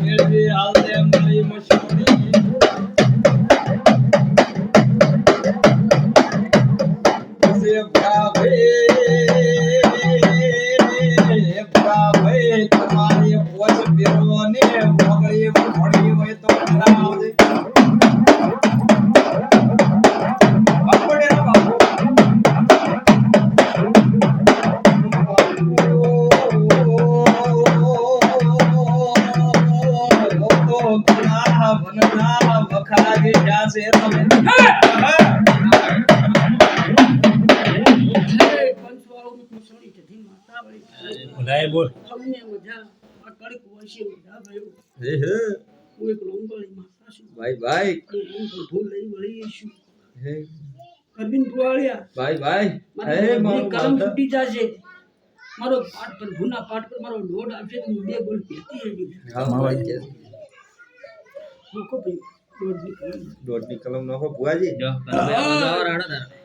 મેળવી હાલતે મારી મશહૂરી સે ભાવે તમારી પોચ પેરો ને મોગળી મોડી હોય તો આવજે બોલ ભાઈ ભાઈ કરબીન પુવાળિયા ભાઈ ભાઈ હે મારો કલમ છૂટી જાશે મારો પાઠ પર ગુના પાઠ પર મારો લોડ આવશે તો બે બોલ પીતી હેડી હા ભાઈ કે મૂકો ભાઈ દોડની કલમ નાખો ભુવાજી જો રાણા